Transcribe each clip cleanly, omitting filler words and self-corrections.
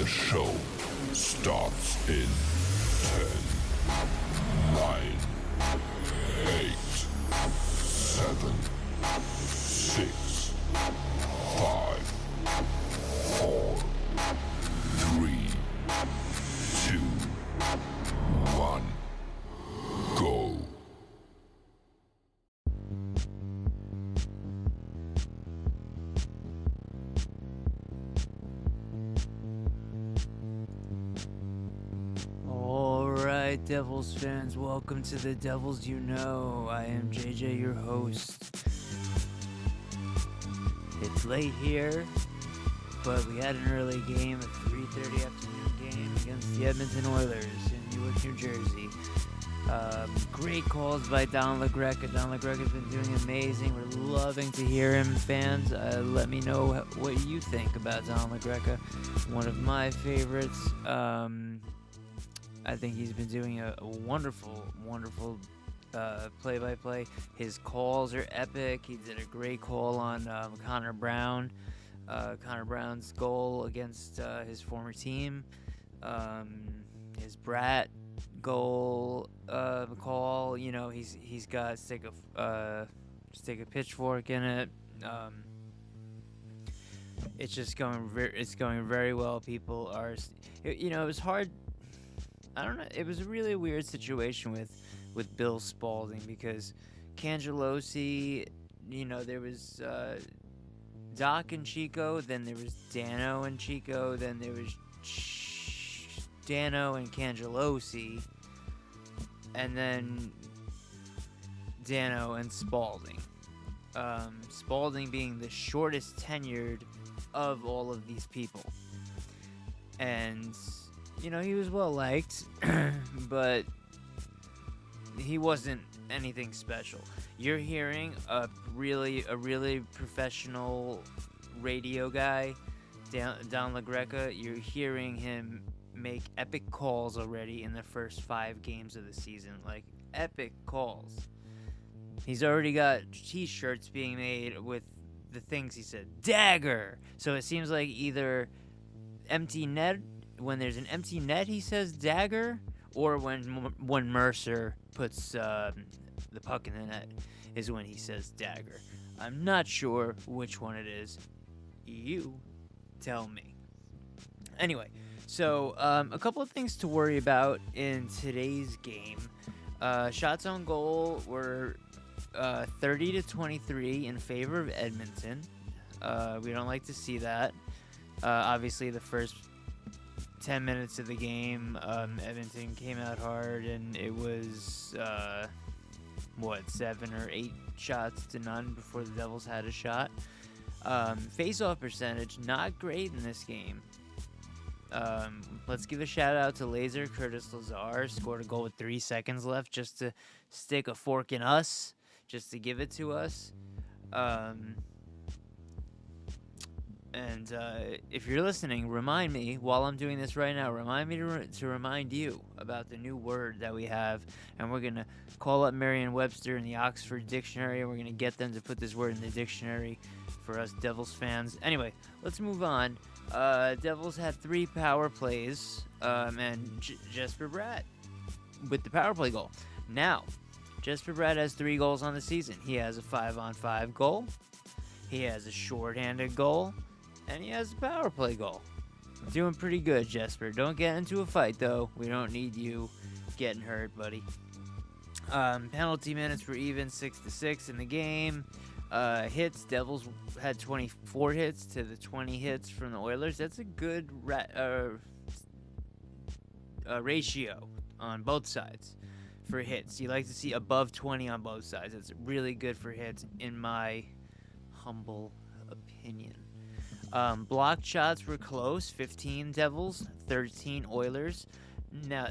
show starts in 10, 9, 8, 7, 6, 5, 4, 3, 2, 1, go. Alright, Devils fans, welcome to the Devils You Know. I am JJ, your host. It's late here, but we had an early game, a 3:30 afternoon game against the Edmonton Oilers in Newark, New Jersey. Great calls by Don LaGreca. Don LaGreca's been doing amazing. We're loving to hear him, fans. Let me know what you think about Don LaGreca. One of my favorites. I think he's been doing a wonderful play-by-play. His calls are epic. He did a great call on Connor Brown. Connor Brown's goal against his former team. His Brat goal call. You know, he's got stick a pitchfork in it. It's just going very well. People are, it was hard. I don't know. It was a really weird situation with Bill Spaulding because Cangelosi, there was Doc and Chico, then there was Dano and Chico, then there was Dano and Cangelosi, and then Dano and Spaulding. Spaulding being the shortest tenured of all of these people. And he was well liked, but he wasn't anything special. You're hearing a really professional radio guy, Don LaGreca. You're hearing him make epic calls already in the first 5 games of the season, like epic calls. He's already got t-shirts being made with the things he said. Dagger! So it seems like either empty net. When there's an empty net, he says dagger, or when Mercer puts the puck in the net is when he says dagger. I'm not sure which one it is. You tell me. Anyway, so a couple of things to worry about in today's game. Shots on goal were 30-23 in favor of Edmonton. We don't like to see that. Obviously, the first 10 minutes of the game, Edmonton came out hard, and it was 7 or 8 shots to none before the Devils had a shot. Face-off percentage, not great in this game. Let's give a shout out to Laser. Curtis Lazar scored a goal with 3 seconds left just to stick a fork in us, just to give it to us. And if you're listening, remind me, while I'm doing this right now, remind me to remind you about the new word that we have. And we're going to call up Merriam-Webster in the Oxford Dictionary, and we're going to get them to put this word in the dictionary for us Devils fans. Anyway, let's move on. Devils had 3 power plays, and Jesper Bratt with the power play goal. Now, Jesper Bratt has 3 goals on the season. He has a 5-on-5 goal. He has a shorthanded goal. And he has a power play goal. Doing pretty good, Jesper. Don't get into a fight, though. We don't need you getting hurt, buddy. Penalty minutes were even 6-6 in the game. Hits, Devils had 24 hits to the 20 hits from the Oilers. That's a good ratio on both sides for hits. You like to see above 20 on both sides. That's really good for hits, in my humble opinion. Blocked shots were close, 15 Devils, 13 Oilers. Now,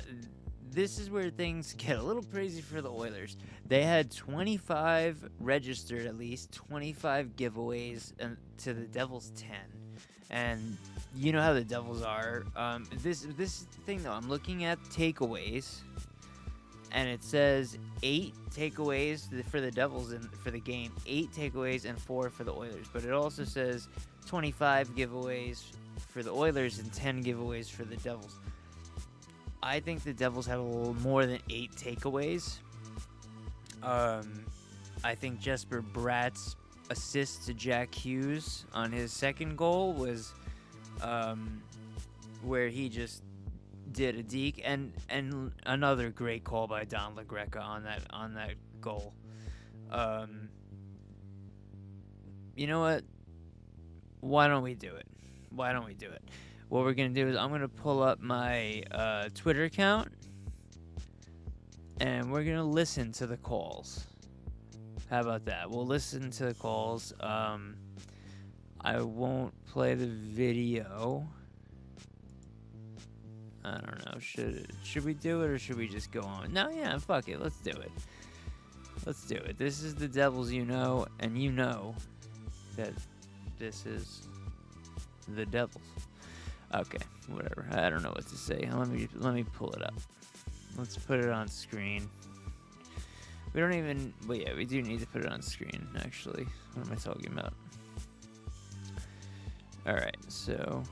this is where things get a little crazy for the Oilers. They had 25 registered, at least 25 giveaways to the Devils 10. And you know how the Devils are. This thing, though, I'm looking at takeaways, and it says 8 takeaways for the Devils for the game, 8 takeaways and 4 for the Oilers. But it also says 25 giveaways for the Oilers and 10 giveaways for the Devils. I think the Devils have a little more than 8 takeaways. I think Jesper Bratt's assist to Jack Hughes on his second goal was where he just did a deke, and another great call by Don LaGreca on that goal. You know what? Why don't we do it? What we're gonna do is I'm gonna pull up my Twitter account, and we're gonna listen to the calls. How about that? We'll listen to the calls. I won't play the video. I don't know. Should we do it, or should we just go on? No, yeah, fuck it. Let's do it. This is the Devils, and you know that this is the Devils. Okay, whatever. I don't know what to say. Let me pull it up. Let's put it on screen. We don't even... Well, yeah, we do need to put it on screen, actually. What am I talking about? Alright, so...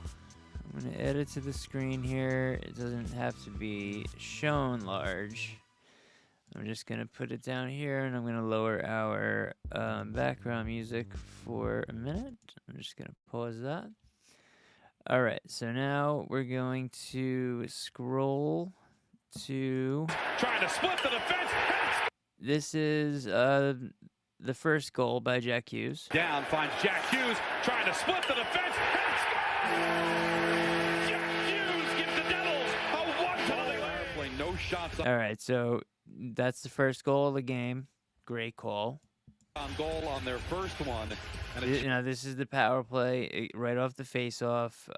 I'm going to edit to the screen here. It doesn't have to be shown large. I'm just going to put it down here, and I'm going to lower our background music for a minute. I'm just going to pause that. Alright, so now we're going to scroll to... Trying to split the defense. This is the first goal by Jack Hughes. Down, finds Jack Hughes, trying to split the defense. Jack Hughes gives the Devils a 1-0 lead. No shots All right, so that's the first goal of the game. Great call. On goal on their first one. And this is the power play right off the face-off.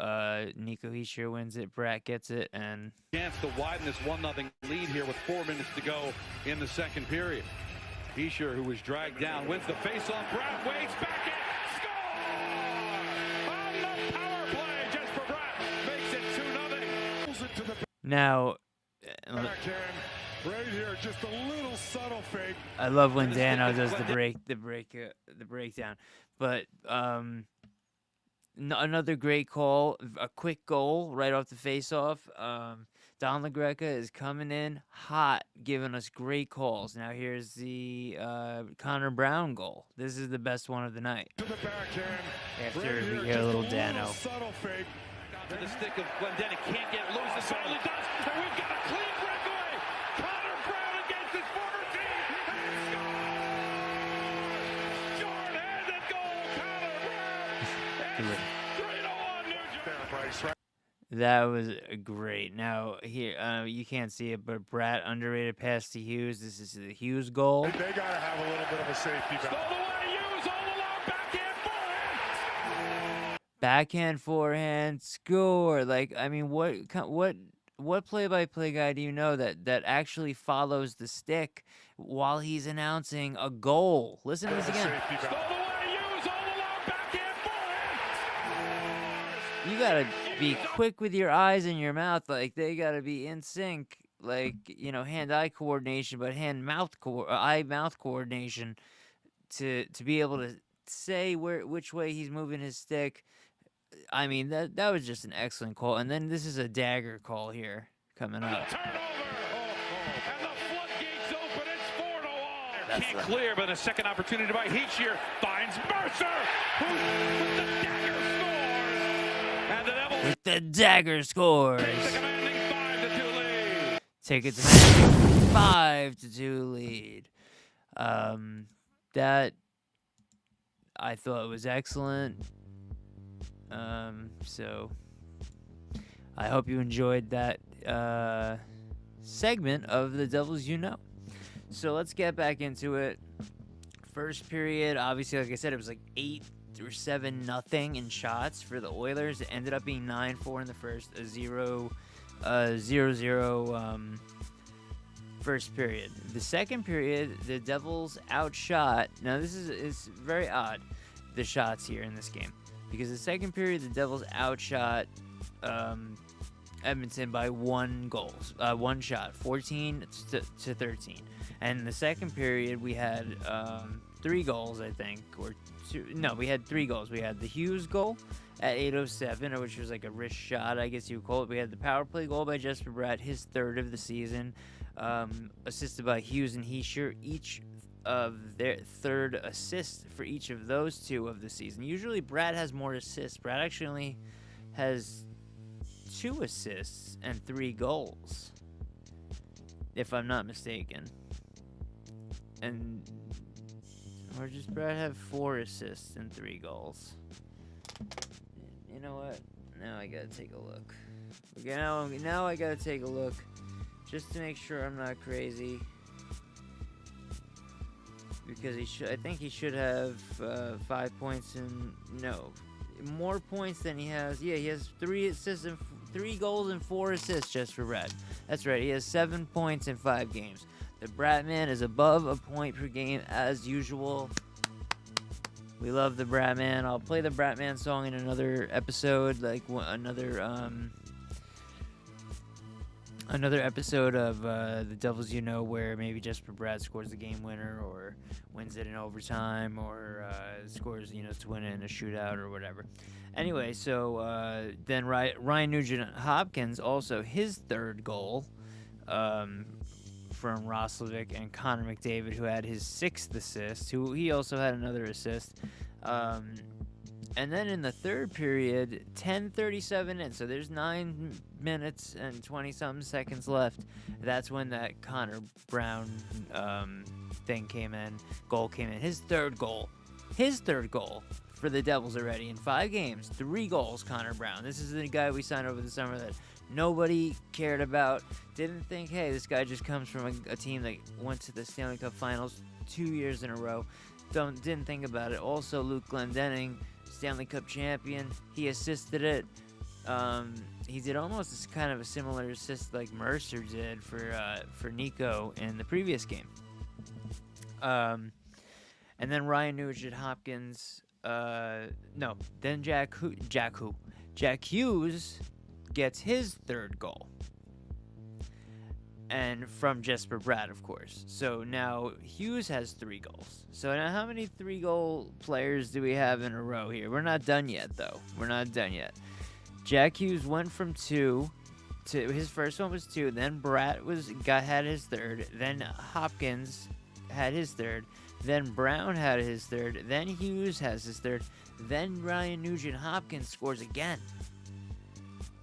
Nico Hischier wins it. Bratt gets it, and chance to widen this 1-0 lead here with 4 minutes to go in the second period. Hischier, who was dragged down, wins the face-off. Bratt waits back in. Score! On the power play, Jesper Bratt makes it 2-0. Now, right here, just a little subtle fake. I love when Dano does the breakdown. But another great call, a quick goal right off the face-off. Don LaGreca is coming in hot, giving us great calls. Now here's the Connor Brown goal. This is the best one of the night. To the backhand. After right we here, hear a little just Dano. Subtle fake. To the stick of Glendening, can't get loose. It finally does, and we've got a clean breakaway. Connor Brown against his former team, and scores! Short-handed goal, Connor Brown. It's 3-1 New Jersey. That was great. Now here, you can't see it, but Bratt underrated pass to Hughes. This is the Hughes goal. They got to have a little bit of a safety Stole valve. away, Hughes all along, backhand forehand. Backhand forehand score. Like, I mean, what play-by-play guy do you know that actually follows the stick while he's announcing a goal? Listen to this again. Safety Stole valve. away, Hughes all along, backhand forehand. You gotta be quick with your eyes and your mouth. Like, they gotta be in sync. Like, hand-eye coordination, but eye-mouth coordination to be able to say which way he's moving his stick. I mean, that was just an excellent call. And then this is a dagger call here coming up. Turnover. And the floodgates open. It's 4-0 all. That's Can't right. clear, but a second opportunity by Hischier. Finds Mercer, who with the dagger scores. And the Devils With the dagger scores. take the commanding 5-2 lead. Take it to 5-2 lead. That I thought was excellent. So I hope you enjoyed that segment of the Devils So let's get back into it. First period, obviously, like I said, it was like 8 or 7-0 in shots for the Oilers. It ended up being 9-4 in the first, a 0-0 first period. The second period, the Devils outshot. Now this is very odd, the shots here in this game, because the second period the Devils outshot Edmonton by one shot, 14-13. And in the second period we had 3 goals, I think, or 2. No, we had 3 goals. We had the Hughes goal, at 8:07, which was like a wrist shot, I guess you would call it. We had the power play goal by Jesper Bratt, his third of the season, assisted by Hughes and Heischer, each of their third assist for each of those two of the season. Usually Bratt has more assists. Bratt actually only has 2 assists and 3 goals, if I'm not mistaken. Or does Bratt have 4 assists and 3 goals? You know what? Now I gotta take a look. Okay, now I gotta take a look just to make sure I'm not crazy. Because I think he should have 5 points and more points than he has. Yeah, he has 3 assists and 3 goals and 4 assists just for Bratt. That's right. He has 7 points in 5 games. The Bratman is above a point per game as usual. We love the Bratman. I'll play the Bratman song in another episode, like another episode of The Devils You Know, where maybe Jesper Bratt scores the game winner or wins it in overtime or scores, to win it in a shootout or whatever. Anyway, so then Ryan Nugent-Hopkins, also his third goal from Roslovic, and Connor McDavid, who had his 6th assist, who he also had another assist. And then in the third period, 10:37 in, so there's 9 minutes and 20-something seconds left. That's when that Connor Brown goal came in. His third goal for the Devils already in 5 games. 3 goals, Connor Brown. This is the guy we signed over the summer that nobody cared about. Didn't think, hey, this guy just comes from a team that went to the Stanley Cup Finals 2 years in a row. Didn't think about it. Also, Luke Glendening, Stanley Cup champion. He assisted it. He did almost kind of a similar assist like Mercer did for Nico in the previous game. And then Ryan Nugent-Hopkins. Then Jack Hughes gets his third goal. And from Jesper Bratt, of course. So now Hughes has 3 goals. So now how many 3-goal players do we have in a row here? We're not done yet, though. We're not done yet. Jack Hughes went from 2 to his first one was 2. Then Bratt had his third. Then Hopkins had his third. Then Brown had his third. Then Hughes has his third. Then Ryan Nugent-Hopkins scores again.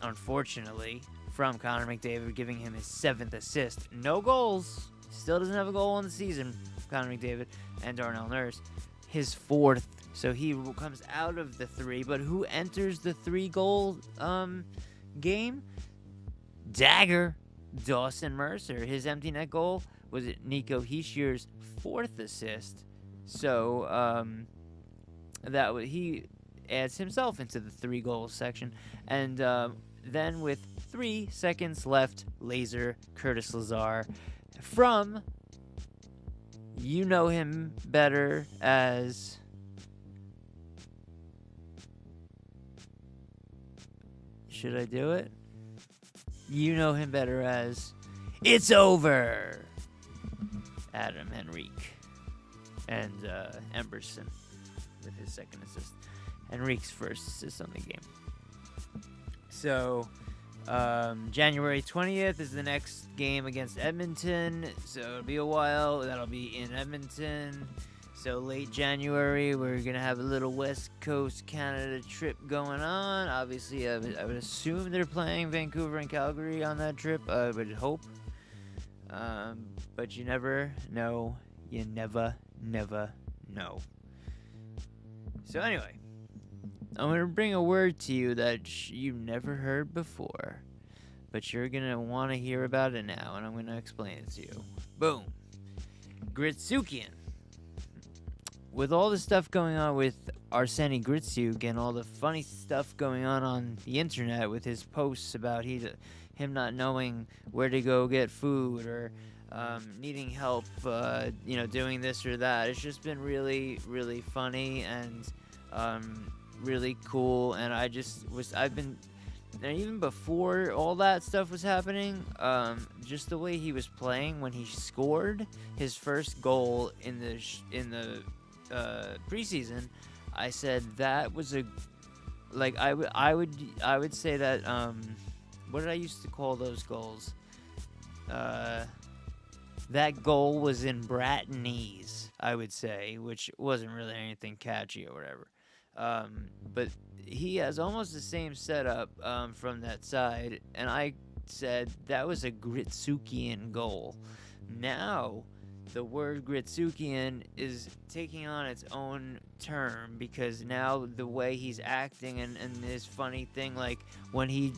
Unfortunately, from Connor McDavid, giving him his 7th assist. No goals. Still doesn't have a goal in the season, Connor McDavid. And Darnell Nurse, his 4th. So he comes out of the 3. But who enters the 3-goal game? Dagger. Dawson Mercer. His empty net goal was Nico Heischer's 4th assist. So he adds himself into the 3-goal section. And then with 3 seconds left, laser Curtis Lazar from, you know him better as should I do it? You know him better as It's Over, Adam Henrique. And Emberson with his 2nd assist. Henrique's 1st assist on the game. So, January 20th is the next game against Edmonton. So, it'll be a while. That'll be in Edmonton. So, late January, we're going to have a little West Coast Canada trip going on. Obviously, I would assume they're playing Vancouver and Calgary on that trip. I would hope. But you never know. You never know. So, anyway. I'm going to bring a word to you that you never heard before, but you're going to want to hear about it now, and I'm going to explain it to you. Boom. GRITSYUKIAN. With all the stuff going on with Arseny Gritsyuk and all the funny stuff going on the internet with his posts about him not knowing where to go get food or needing help, doing this or that, it's just been really, really funny and really cool. And even before all that stuff was happening, just the way he was playing when he scored his first goal in the preseason, I said that was like I would say that what did I used to call those goals? That goal was in Brattonese, I would say, which wasn't really anything catchy or whatever. But he has almost the same setup from that side, and I said that was a GRITSYUKIAN goal. Now, the word GRITSYUKIAN is taking on its own term, because now the way he's acting and this funny thing, like when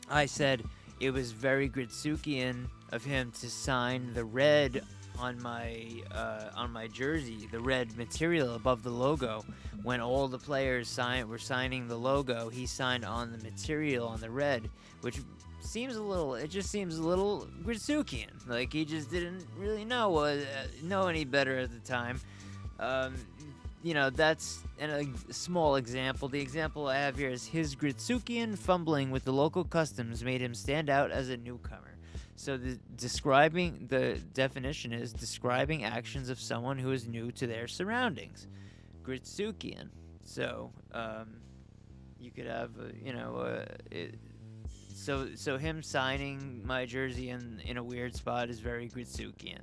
I said it was very GRITSYUKIAN of him to sign the red on my jersey, the red material above the logo. When all the players were signing the logo, he signed on the material on the red, which seems a little GRITSYUKIAN. Like he just didn't really know any better at the time. That's a small example. The example I have here is his GRITSYUKIAN fumbling with the local customs made him stand out as a newcomer. So the definition is describing actions of someone who is new to their surroundings. GRITSYUKIAN. So you could have so him signing my jersey in a weird spot is very GRITSYUKIAN.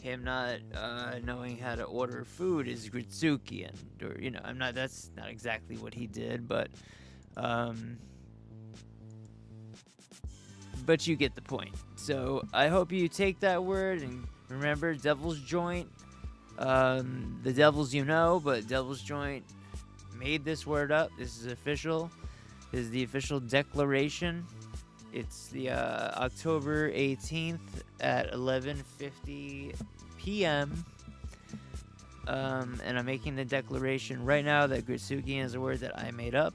Him not knowing how to order food is GRITSYUKIAN. Or that's not exactly what he did, but you get the point. So I hope you take that word and remember Devil's Joint. The Devils but Devil's Joint made this word up. This is official. This is the official declaration. It's the October 18th at 11:50 p.m. And I'm making the declaration right now that GRITSYUKIAN is a word that I made up.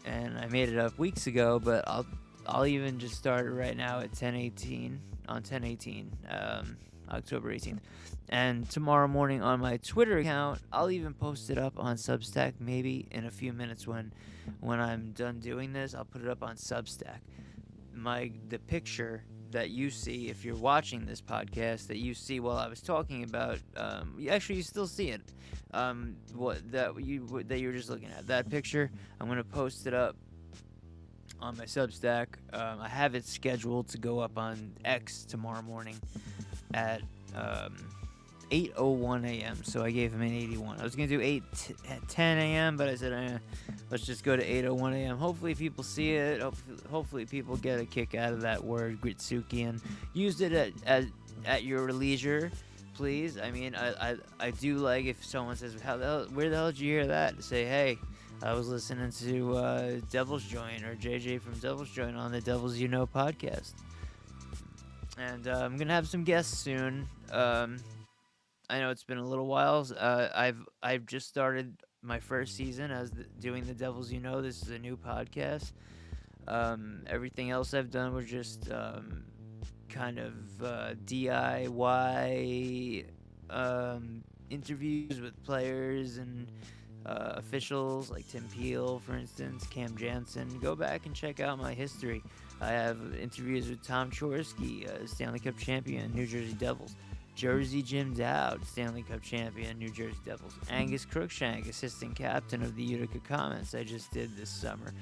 And I made it up weeks ago, but I'll even just start it right now at 10:18 on 10:18, October 18th. And tomorrow morning on my Twitter account, I'll even post it up on Substack. Maybe in a few minutes when I'm done doing this, I'll put it up on Substack. The picture that you see if you're watching this podcast, that you see while I was talking about, you still see it. That you're just looking at, that picture, I'm gonna post it up on my Substack. I have it scheduled to go up on X tomorrow morning at 8:01 a.m. So I gave him an 81. I was gonna do 10 a.m., but I said let's just go to 8:01 a.m. Hopefully people see it. Hopefully people get a kick out of that word GRITSYUKIAN. Use it at your leisure, please. I mean, I do like if someone says, where the hell did you hear that? To say, hey, I was listening to Devil's Joint or JJ from Devil's Joint on the Devils podcast. And I'm going to have some guests soon. I know it's been a little while. I've just started my first season as doing the Devils This is a new podcast. Everything else I've done was just kind of DIY interviews with players and officials like Tim Peel, for instance, Cam Jansen. Go back and check out my history. I have interviews with Tom Chorsky, Stanley Cup champion, New Jersey Devils. Jersey Jim Dowd, Stanley Cup champion, New Jersey Devils. Angus Crookshank, assistant captain of the Utica Comets, I just did this summer.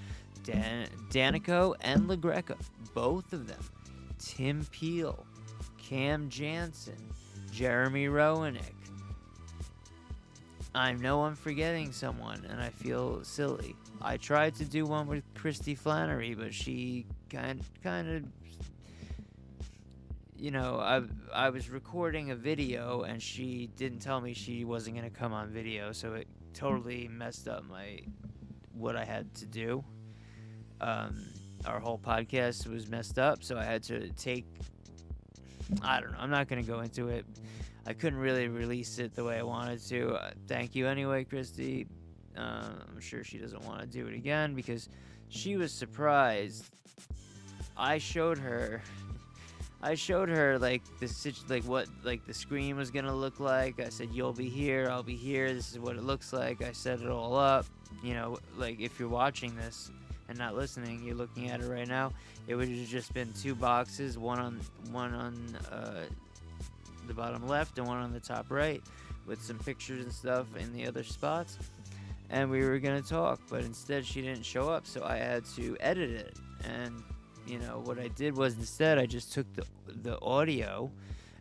Danico and LaGreca, both of them. Tim Peel, Cam Jansen, Jeremy Roenick. I know I'm forgetting someone, and I feel silly. I tried to do one with Christy Flannery, but she kind of, I was recording a video, and she didn't tell me she wasn't going to come on video, so it totally messed up what I had to do. Our whole podcast was messed up, so I had to I don't know, I'm not going to go into it. I couldn't really release it the way I wanted to. Thank you anyway, Christy. I'm sure she doesn't want to do it again because she was surprised. I showed her what the screen was gonna look like. I said, "You'll be here, I'll be here. This is what it looks like." I set it all up. If you're watching this and not listening, you're looking at it right now. It would have just been two boxes, one on the bottom left and one on the top right, with some pictures and stuff in the other spots. and we were gonna talk, but instead she didn't show up, so I had to edit it. And what I did was instead I just took the audio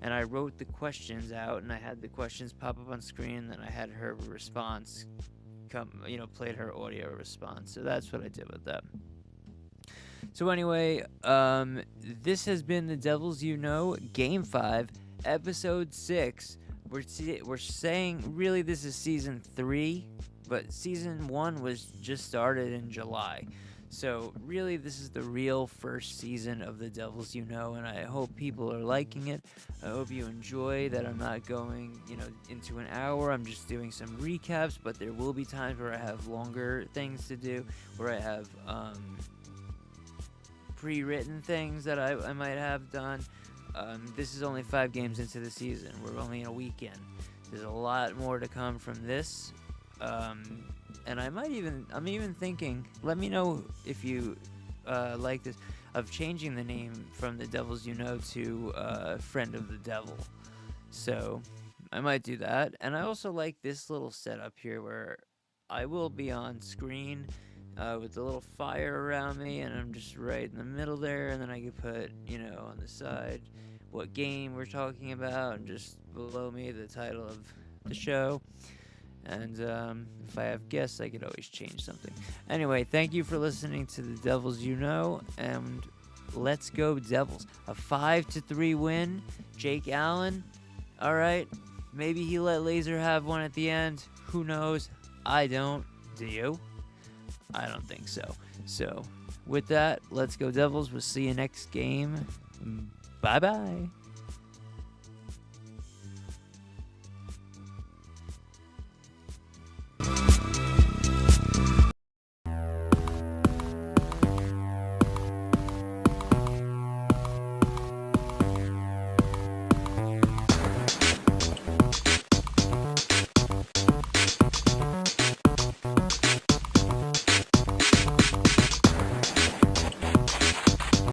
and I wrote the questions out, and I had the questions pop up on screen, and I had her response played her audio response. So that's what I did with that. So anyway, this has been the Devils You Know Game 5, Episode 6. We're saying really this is Season 3, but Season 1 was just started in July. So really this is the real first season of the Devils You Know, and I hope people are liking it. I hope you enjoy that I'm not going, into an hour. I'm just doing some recaps, but there will be times where I have longer things to do, where I have pre-written things that I might have done. This is only 5 games into the season. We're only in a weekend. There's a lot more to come from this. And I'm even thinking, let me know if you like this, of changing the name from the Devils You Know to Friend of the Devil. So I might do that. And I also like this little setup here where I will be on screen with the little fire around me, and I'm just right in the middle there, and then I can put, on the side what game we're talking about, and just below me the title of the show. And if I have guests, I could always change something. Anyway, thank you for listening to the Devils You Know, and let's go Devils. A 5-3 win. Jake Allen, all right. Maybe he let Laser have one at the end. Who knows? I don't. Do you? I don't think so. So, with that, let's go Devils. We'll see you next game. Bye-bye.